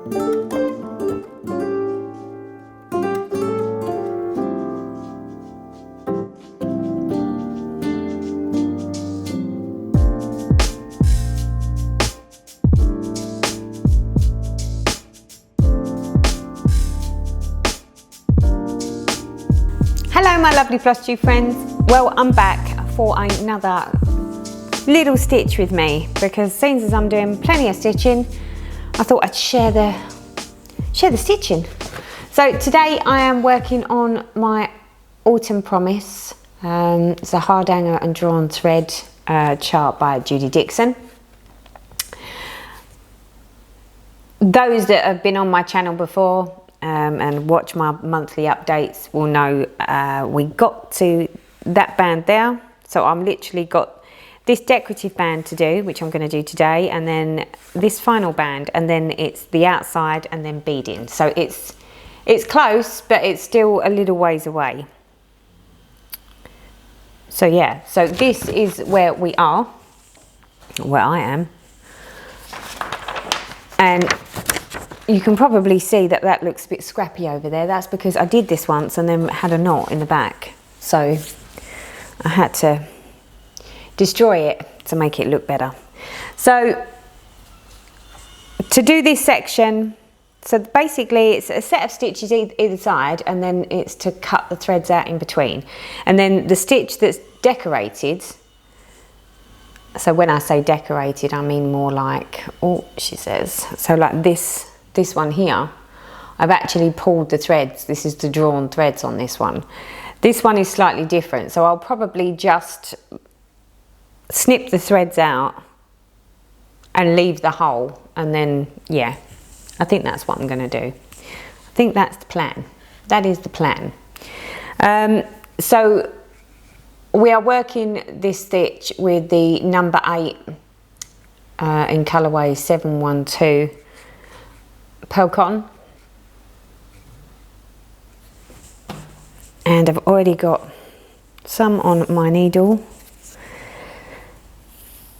Hello my lovely floss tube friends. Well, I'm back for another little stitch with me because since as I'm doing plenty of stitching, I thought I'd share the stitching. So today I am working on my Autumn Promise. It's a hard hanger and drawn thread chart by Judy Dixon. Those that have been on my channel before and watch my monthly updates will know we got to that band there. So I'm literally got this decorative band to do, which I'm going to do today, and then this final band, and then it's the outside and then beading. So it's close, but it's still a little ways away. So yeah, so this is where we are, where I am, and you can probably see that that looks a bit scrappy over there. That's because I did this once and then had a knot in the back. So I had to destroy it to make it look better. So to do this section, so basically it's a set of stitches either side, and then it's to cut the threads out in between. And then the stitch that's decorated, so when I say decorated, I mean more like, oh, she says, so like this one here, I've actually pulled the threads. This is the drawn threads on this one. This one is slightly different, so I'll probably just snip the threads out and leave the hole, and then yeah, I think that's what I'm going to do. I think that's the plan. That is the plan. So we are working this stitch with the number 8 in colourway 712 pearl cotton, and I've already got some on my needle.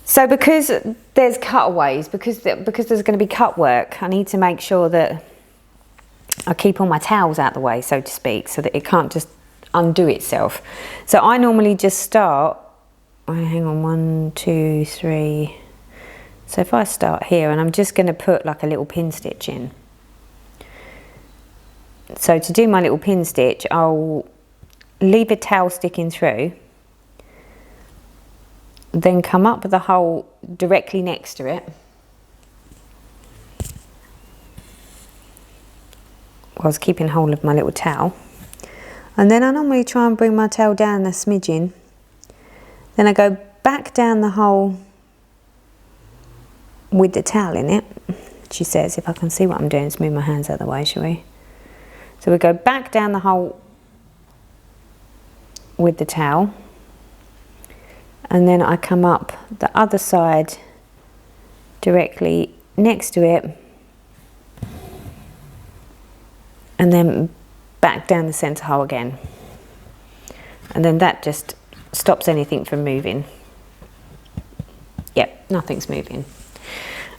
So because there's cutaways, because there's going to be cut work, I need to make sure that I keep all my towels out the way, so to speak, so that it can't just undo itself. So I normally just start, hang on, 1, 2, 3. So if I start here, and I'm just going to put like a little pin stitch in. So to do my little pin stitch, I'll leave a towel sticking through, then come up with the hole directly next to it, whilst keeping hold of my little towel. And then I normally try and bring my towel down a smidgen. Then I go back down the hole with the towel in it. She says, if I can see what I'm doing, let's move my hands out of the way, shall we? So we go back down the hole with the towel, and then I come up the other side directly next to it, and then back down the centre hole again, and then that just stops anything from moving. Yep, nothing's moving.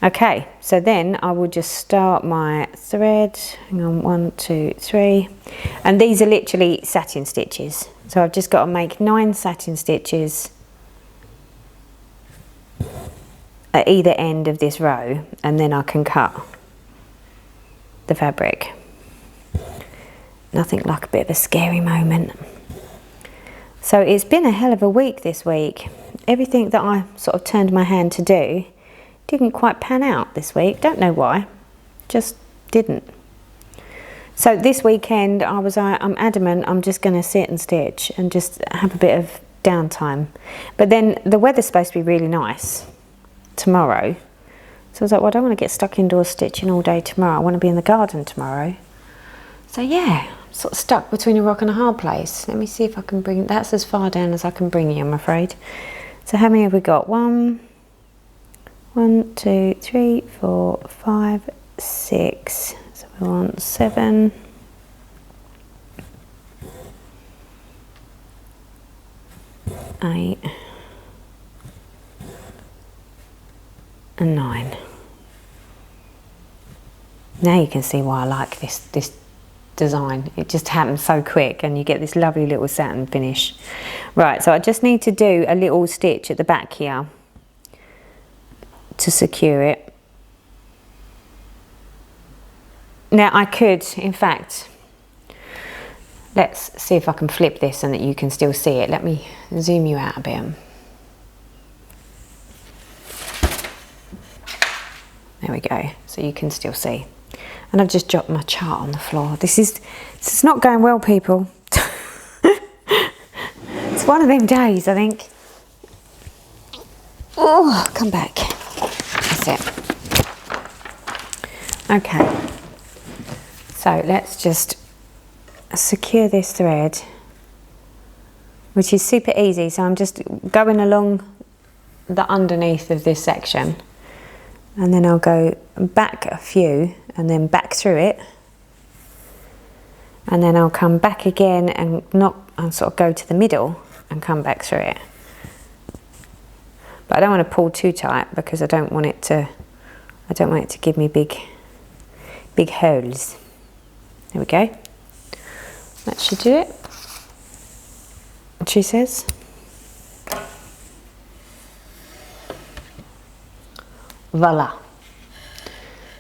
Okay, so then I will just start my thread. Hang on, 1, 2, 3, and these are literally satin stitches. So I've just got to make 9 satin stitches at either end of this row, and then I can cut the fabric. Nothing like a bit of a scary moment. So it's been a hell of a week this week. Everything that I sort of turned my hand to do didn't quite pan out this week. Don't know why, just didn't. So this weekend I was I'm adamant I'm just going to sit and stitch and just have a bit of downtime. But then the weather's supposed to be really nice tomorrow. So I was like, well, I don't want to get stuck indoors stitching all day tomorrow. I want to be in the garden tomorrow. So yeah, I'm sort of stuck between a rock and a hard place. Let me see if I can bring, that's as far down as I can bring you, I'm afraid. So how many have we got? 1, 2, 3, 4, 5, 6. So we want 7. 8 and 9. Now you can see why I like this design. It just happens so quick and you get this lovely little satin finish. Right, so I just need to do a little stitch at the back here to secure it. Now I could, in fact, let's see if I can flip this and that you can still see it. Let me zoom you out a bit. There we go, so you can still see. And I've just dropped my chart on the floor. This is not going well, people. It's one of them days, I think. Oh, come back. That's it. Okay. So let's just secure this thread, which is super easy. So I'm just going along the underneath of this section, and then I'll go back a few and then back through it, and then I'll come back again and sort of go to the middle and come back through it. But I don't want to pull too tight because I don't want it to give me big holes. There we go. That should do it, she says. Voila.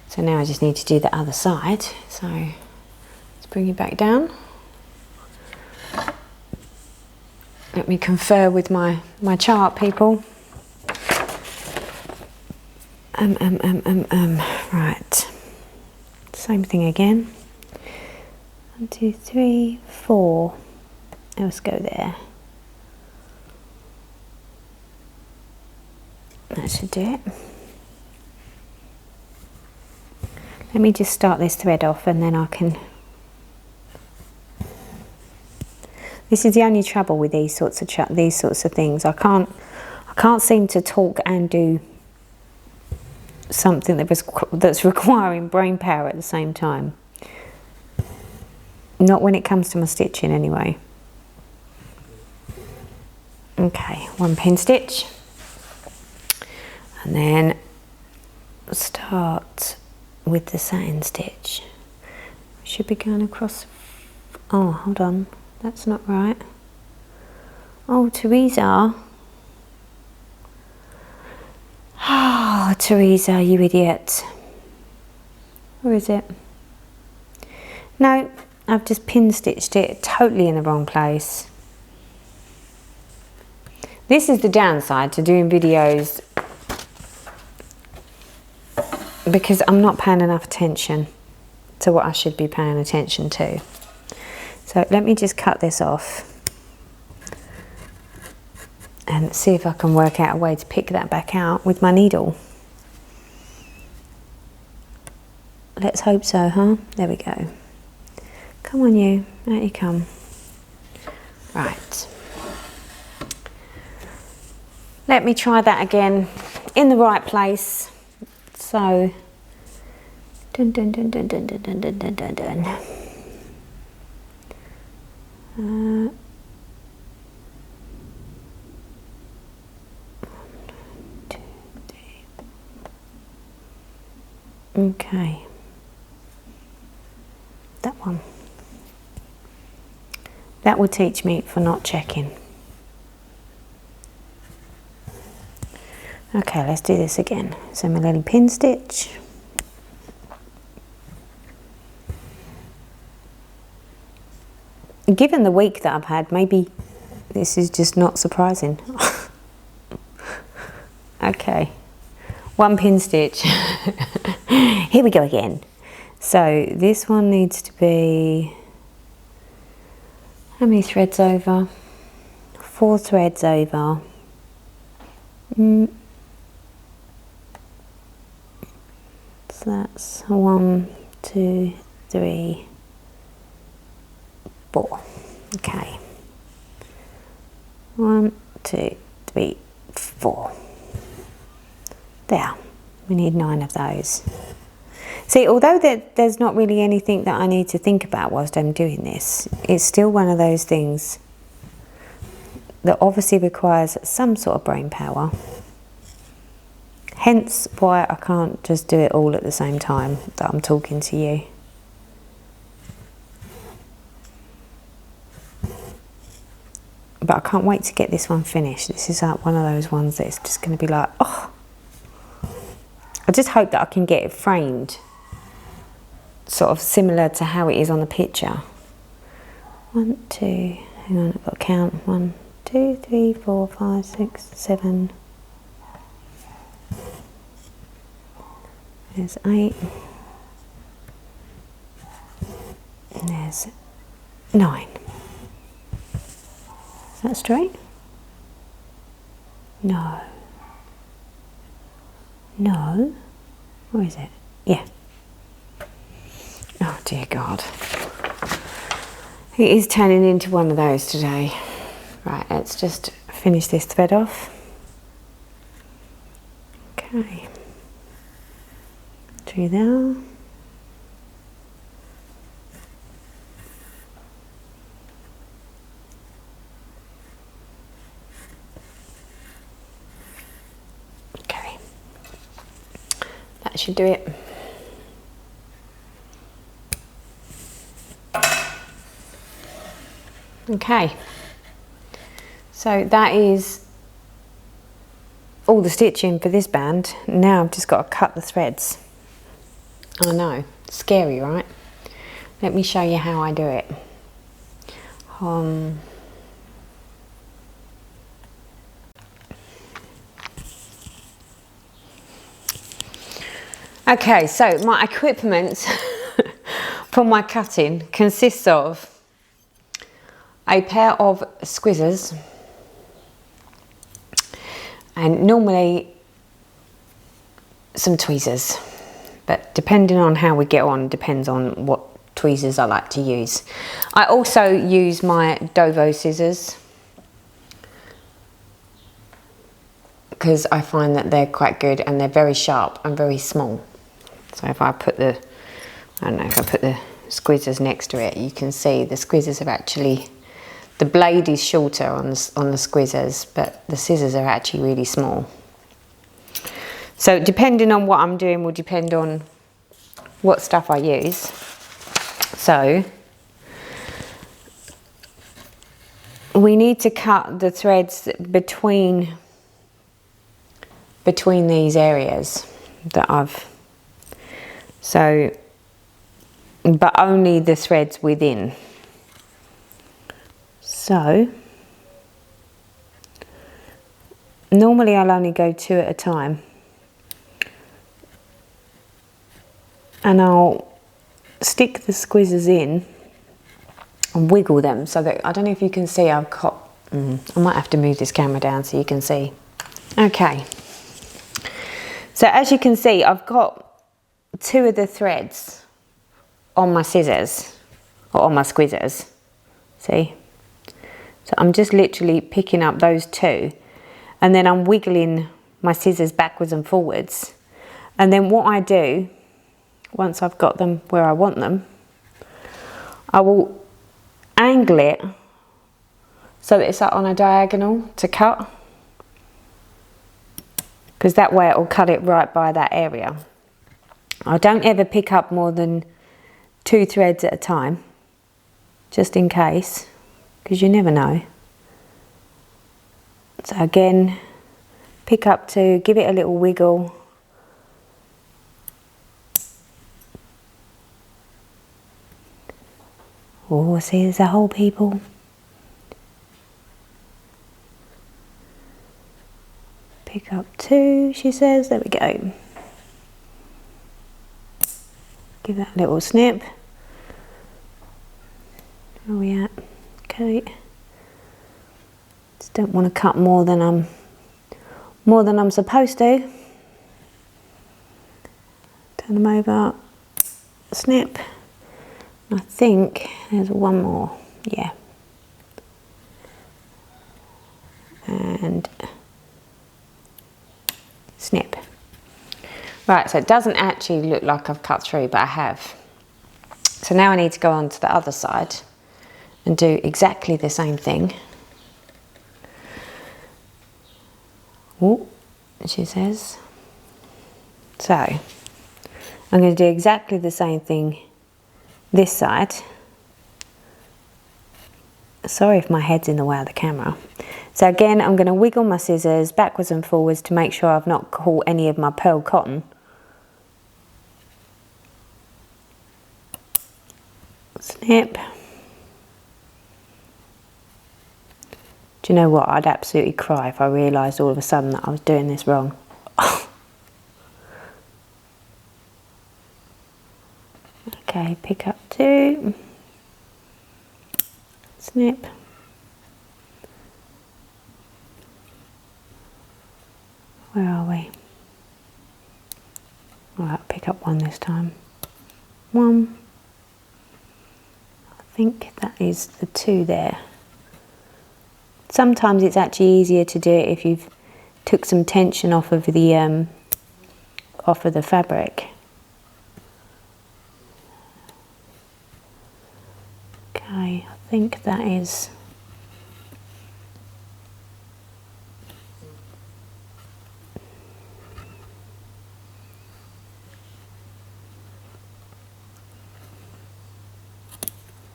So now I just need to do the other side. So let's bring it back down. Let me confer with my chart, people. Right. Same thing again. 1, 2, 3, 4. Let's go there. That should do it. Let me just start this thread off and then I can... This is the only trouble with these sorts of things. I can't seem to talk and do something that's requiring brain power at the same time. Not when it comes to my stitching anyway. Okay, 1 pin stitch. And then start with the satin stitch. Should be going across. Oh, hold on, that's not right. Oh, Teresa. Oh, Teresa, you idiot. Where is it? No, I've just pin stitched it totally in the wrong place. This is the downside to doing videos, because I'm not paying enough attention to what I should be paying attention to. So let me just cut this off and see if I can work out a way to pick that back out with my needle. Let's hope so, huh? There we go. Come on, you. Out you come. Right. Let me try that again in the right place. So, dun dun dun dun dun dun dun dun dun dun. 1, 2, 3. Okay. That one. That will teach me for not checking. Okay, let's do this again. So my little pin stitch. Given the week that I've had, maybe this is just not surprising. Okay, 1 pin stitch. Here we go again. So this one needs to be, how many threads over? 4 threads over. So that's 1, 2, 3, 4. Okay. 1, 2, 3, 4. There. We need 9 of those. See, although there's not really anything that I need to think about whilst I'm doing this, it's still one of those things that obviously requires some sort of brain power. Hence why I can't just do it all at the same time that I'm talking to you. But I can't wait to get this one finished. This is like one of those ones that it's just going to be like, oh. I just hope that I can get it framed sort of similar to how it is on the picture. 1, 2, hang on, I've got to count. 1, 2, 3, 4, 5, 6, 7. There's 8. And there's 9. Is that straight? No. No. Where is it? Yeah. Oh dear God. It is turning into one of those today. Right, let's just finish this thread off. Okay. Through there. Okay. That should do it. Okay, so that is all the stitching for this band. Now I've just got to cut the threads. I know, scary, right? Let me show you how I do it. Okay, so my equipment for my cutting consists of a pair of squizzers, and normally some tweezers, but depending on how we get on depends on what tweezers I like to use. I also use my Dovo scissors because I find that they're quite good and they're very sharp and very small. So if I put the, I don't know, if I put the squizzers next to it, you can see the squizzers are actually, the blade is shorter on the squizzers, but the scissors are actually really small. So depending on what I'm doing will depend on what stuff I use. So we need to cut the threads between these areas that I've, so, but only the threads within. So normally I'll only go 2 at a time, and I'll stick the squizzers in and wiggle them so that, I don't know if you can see, I've got, I might have to move this camera down so you can see. Okay, so as you can see, I've got 2 of the threads on my scissors, or on my squizzers, see? So I'm just literally picking up those 2, and then I'm wiggling my scissors backwards and forwards. And then what I do, once I've got them where I want them, I will angle it so that it's like on a diagonal to cut, because that way it will cut it right by that area. I don't ever pick up more than 2 threads at a time, just in case, because you never know. So again, pick up 2, give it a little wiggle. Oh, see, there's a hole, people. Pick up 2, she says. There we go. Give that a little snip. Where are we at? Okay. Just don't want to cut more than I'm supposed to. Turn them over. Snip. I think there's one more. Yeah. And snip. Right, so it doesn't actually look like I've cut through, but I have. So now I need to go on to the other side and do exactly the same thing. Oh, she says. So I'm going to do exactly the same thing this side. Sorry if my head's in the way of the camera. So again, I'm going to wiggle my scissors backwards and forwards to make sure I've not caught any of my pearl cotton. Snip. Do you know what? I'd absolutely cry if I realised all of a sudden that I was doing this wrong. Okay, pick up 2. Snip. Where are we? Alright, pick up 1 this time. 1. I think that is the 2 there. Sometimes it's actually easier to do it if you've took some tension off of the fabric. Okay, I think that is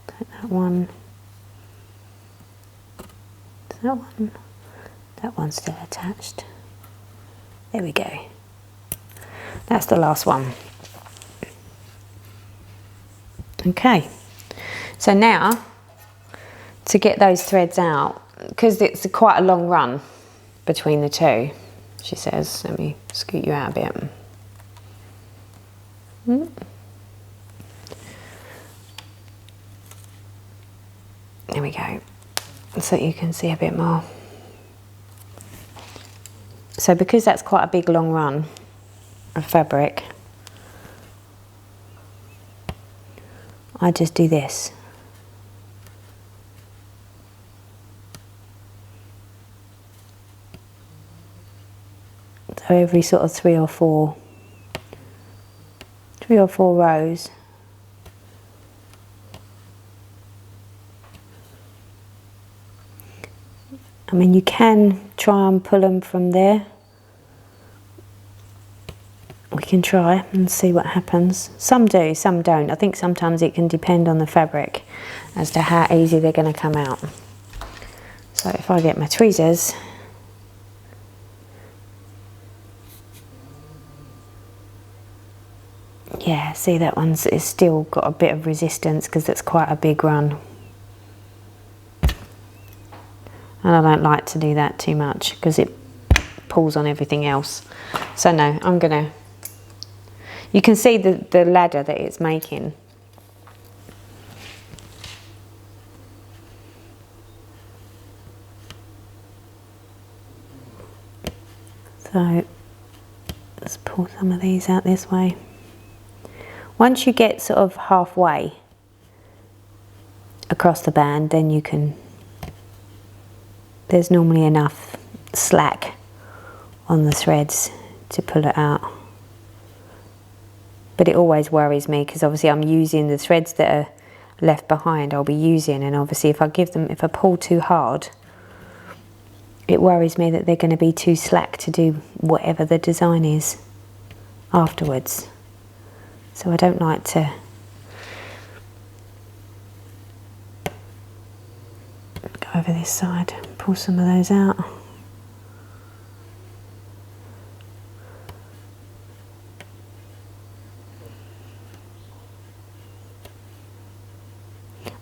that one. That one. That one's still attached. There we go. That's the last one. Okay. So now, to get those threads out, because it's quite a long run between the 2, she says, let me scoot you out a bit. There we go, so you can see a bit more. So because that's quite a big long run of fabric, I just do this. So every sort of 3 or 4 rows. I mean, you can try and pull them from there. We can try and see what happens. Some do, some don't. I think sometimes it can depend on the fabric as to how easy they're going to come out. So if I get my tweezers, yeah, see that one's it's still got a bit of resistance because it's quite a big run. And I don't like to do that too much because it pulls on everything else. So no, I'm gonna, you can see the ladder that it's making. So let's pull some of these out this way. Once you get sort of halfway across the band, then you can, there's normally enough slack on the threads to pull it out. But it always worries me because obviously I'm using the threads that are left behind, I'll be using, and obviously if I pull too hard, it worries me that they're going to be too slack to do whatever the design is afterwards. So I don't like to go over this side and pull some of those out.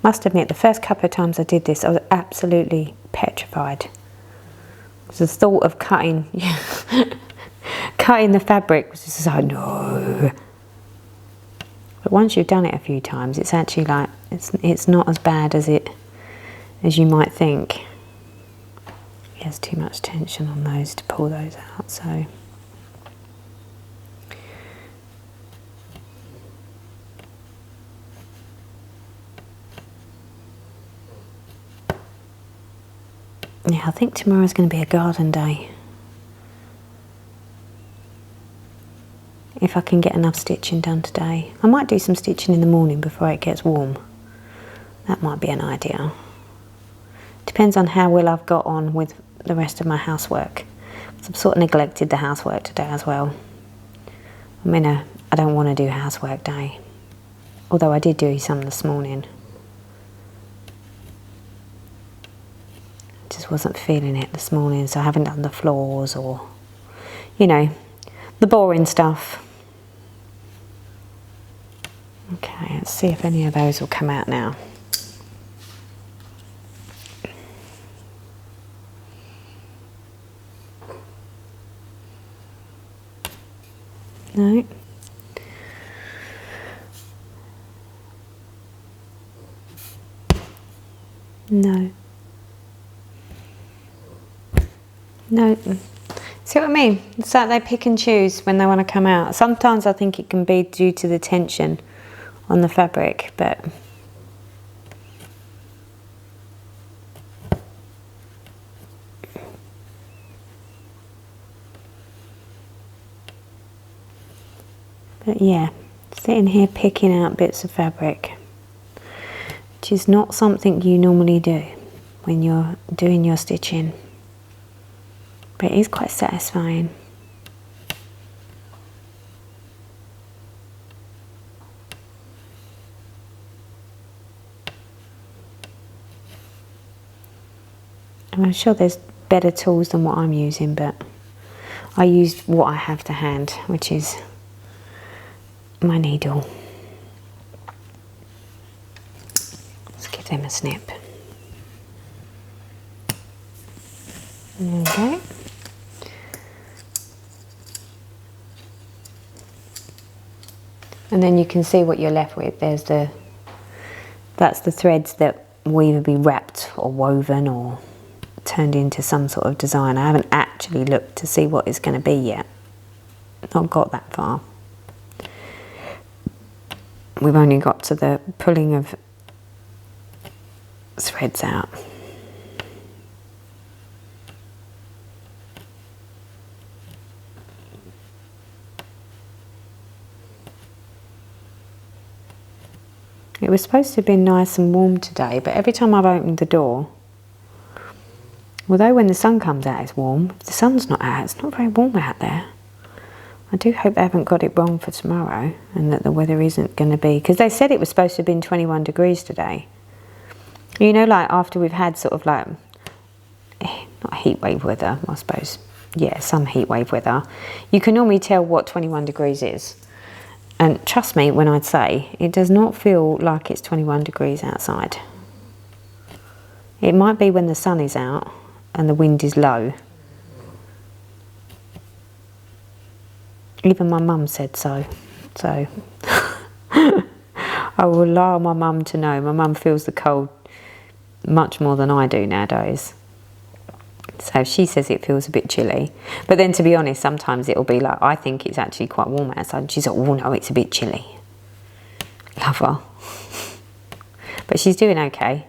Must admit, the first couple of times I did this, I was absolutely petrified. The thought of cutting the fabric was just like, no. But once you've done it a few times, it's actually like, it's not as bad as you might think. There's too much tension on those to pull those out, so. Yeah, I think tomorrow's going to be a garden day. If I can get enough stitching done today. I might do some stitching in the morning before it gets warm. That might be an idea. Depends on how well I've got on with the rest of my housework. I've sort of neglected the housework today as well. I don't want to do housework day. Although I did do some this morning. Just wasn't feeling it this morning, so I haven't done the floors or, you know, the boring stuff. Okay, let's see if any of those will come out now. No. No. No. See what I mean? It's like they pick and choose when they want to come out. Sometimes I think it can be due to the tension on the fabric, but yeah, sitting here picking out bits of fabric, which is not something you normally do when you're doing your stitching, but it is quite satisfying. And I'm sure there's better tools than what I'm using, but I used what I have to hand, which is my needle. Let's give them a snip. Okay. And then you can see what you're left with. That's the threads that will either be wrapped or woven or turned into some sort of design. I haven't actually looked to see what it's going to be yet. Not got that far. We've only got to the pulling of threads out. It was supposed to have been nice and warm today, but every time I've opened the door, although when the sun comes out it's warm, if the sun's not out, it's not very warm out there. I do hope they haven't got it wrong for tomorrow and that the weather isn't going to be, because they said it was supposed to have been 21 degrees today. You know, like after we've had sort of like, not heat wave weather, I suppose. Yeah, some heat wave weather. You can normally tell what 21 degrees is. And trust me when I'd say, it does not feel like it's 21 degrees outside. It might be when the sun is out and the wind is low. Even my mum said so. So I will allow my mum to know. My mum feels the cold much more than I do nowadays. So she says it feels a bit chilly. But then to be honest, sometimes it'll be like, I think it's actually quite warm outside. She's like, oh no, it's a bit chilly. Love her. But she's doing okay.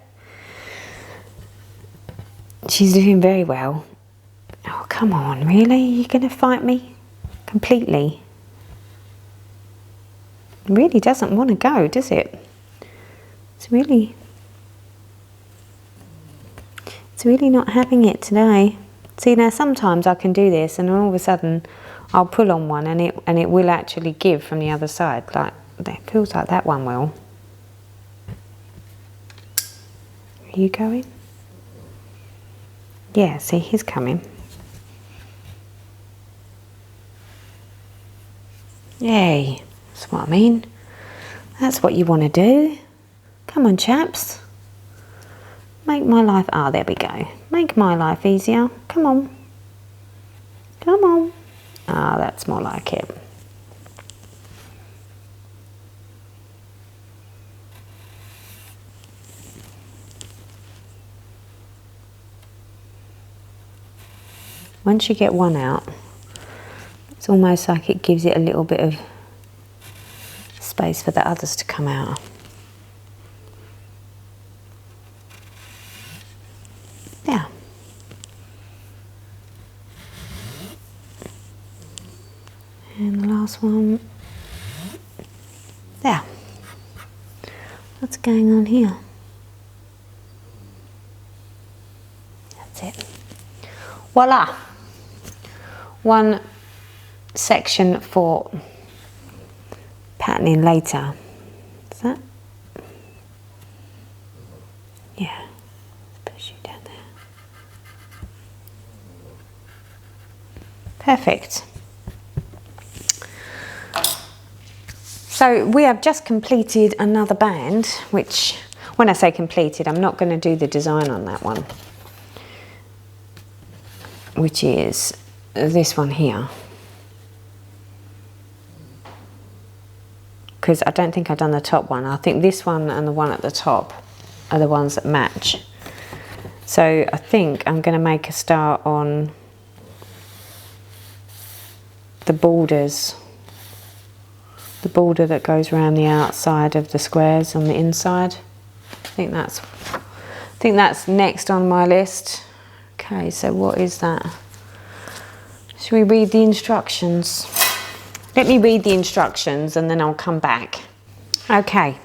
She's doing very well. Oh, come on, really? You're going to fight me? Completely. It really doesn't want to go, does it? It's really not having it today. See, now sometimes I can do this and all of a sudden I'll pull on one and it will actually give from the other side. Like, it feels like that one will. Are you going? Yeah, see, he's coming. Yay, that's what I mean. That's what you want to do. Come on, chaps. Make my life, there we go. Make my life easier. Come on. Come on. That's more like it. Once you get one out, it's almost like it gives it a little bit of space for the others to come out. Yeah. And the last one. There. What's going on here? That's it. Voila! One section for patterning later. Is that? Yeah, let's push you down there. Perfect. So we have just completed another band, which, when I say completed, I'm not going to do the design on that one, which is this one here, because I don't think I've done the top one. I think this one and the one at the top are the ones that match. So I think I'm going to make a start on the borders, the border that goes around the outside of the squares on the inside. I think that's next on my list. Okay, so what is that? Should we read the instructions? Let me read the instructions and then I'll come back. Okay,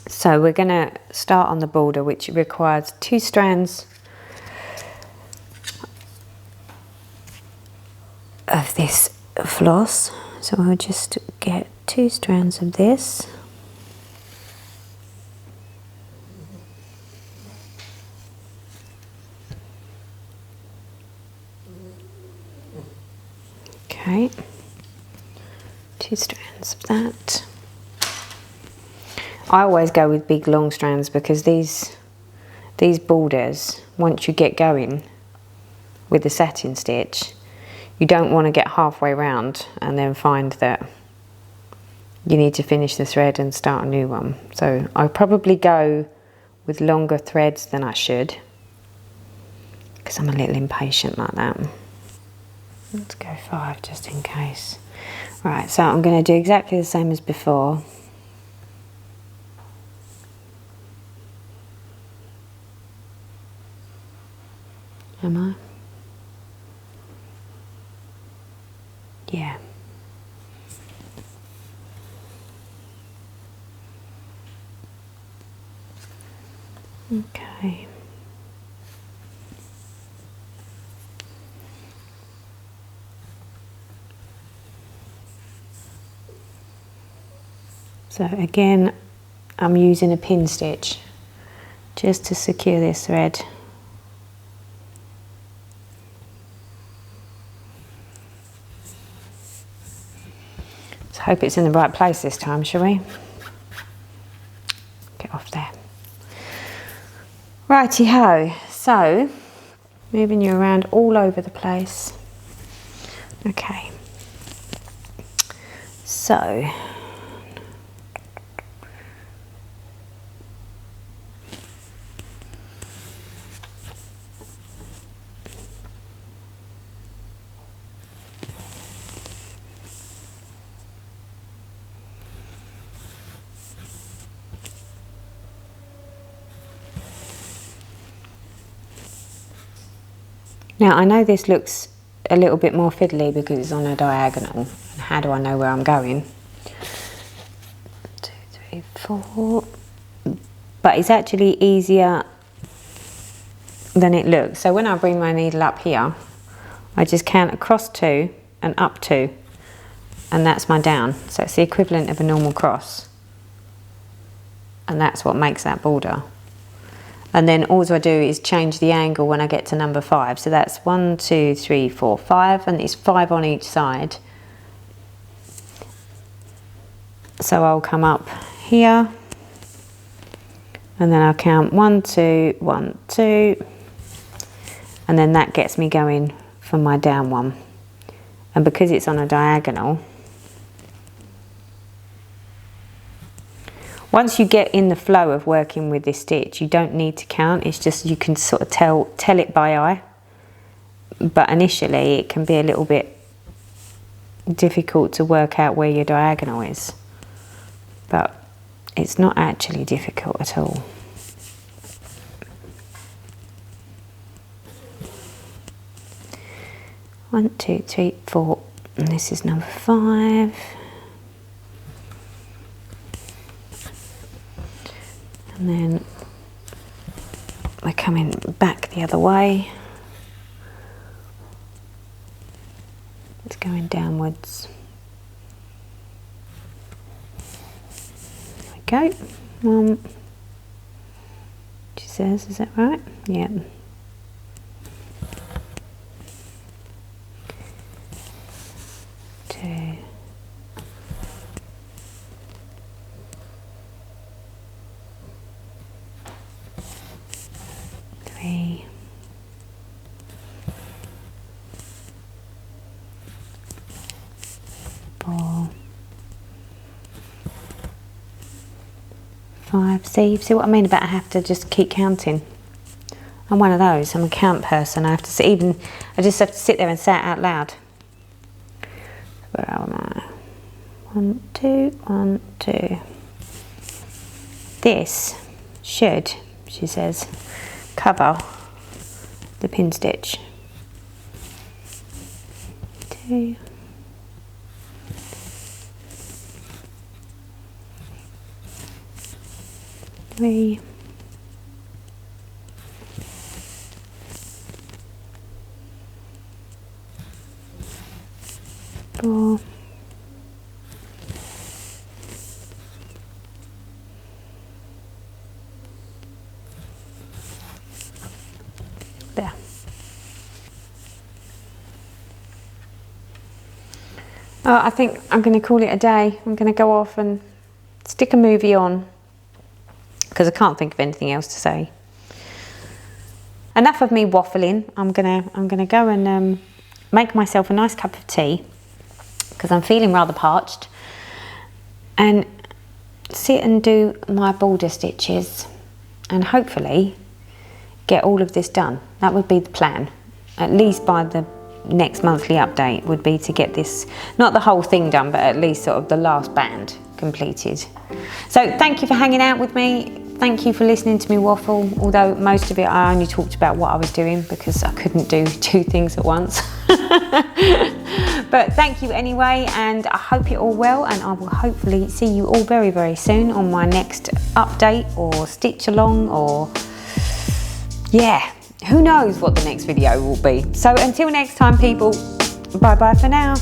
so we're going to start on the border, which requires 2 strands of this floss. So I'll just get 2 strands of this. Okay, 2 strands of that. I always go with big long strands because these borders, once you get going with the satin stitch, you don't want to get halfway round and then find that you need to finish the thread and start a new one. So I probably go with longer threads than I should, because I'm a little impatient like that. Let's go 5 just in case. Right, so I'm going to do exactly the same as before. Am I? Yeah. Okay. So again, I'm using a pin stitch just to secure this thread. Let's hope it's in the right place this time, shall we? Get off there. Righty ho, so moving you around all over the place. Okay, so now I know this looks a little bit more fiddly because it's on a diagonal. How do I know where I'm going? 2, 3, 4. But it's actually easier than it looks. So when I bring my needle up here, I just count across 2 and up 2, and that's my down. So it's the equivalent of a normal cross, and that's what makes that border. And then all I do is change the angle when I get to number 5. So that's 1, 2, 3, 4, 5, and it's 5 on each side. So I'll come up here, and then I'll count 1, 2, 1, 2, and then that gets me going for my down one. And because it's on a diagonal, once you get in the flow of working with this stitch, you don't need to count. It's just you can sort of tell it by eye. But initially it can be a little bit difficult to work out where your diagonal is. But it's not actually difficult at all. One, 2, 3, 4, and this is number 5. And then we're coming back the other way. It's going downwards. go. One, she says, is that right? Yeah. 2, 3, 4, 5. See what I mean about I have to just keep counting. I'm one of those. I'm a count person. I have to sit, I just have to sit there and say it out loud. Where am I? 1, 2, 1, 2. This should, she says, cover the pin stitch. 2. 3. 4. 5. I think I'm going to call it a day. I'm going to go off and stick a movie on because I can't think of anything else to say. Enough of me waffling. I'm gonna go and make myself a nice cup of tea because I'm feeling rather parched, and sit and do my border stitches and hopefully get all of this done. That would be the plan, at least by the next monthly update, would be to get this, not the whole thing done, but at least sort of the last band completed. So thank you for hanging out with me. Thank you for listening to me waffle, although most of it I only talked about what I was doing because I couldn't do 2 things at once. But thank you anyway, and I hope you're all well, and I will hopefully see you all very, very soon on my next update or stitch along, or yeah, who knows what the next video will be. So until next time, people, bye bye for now.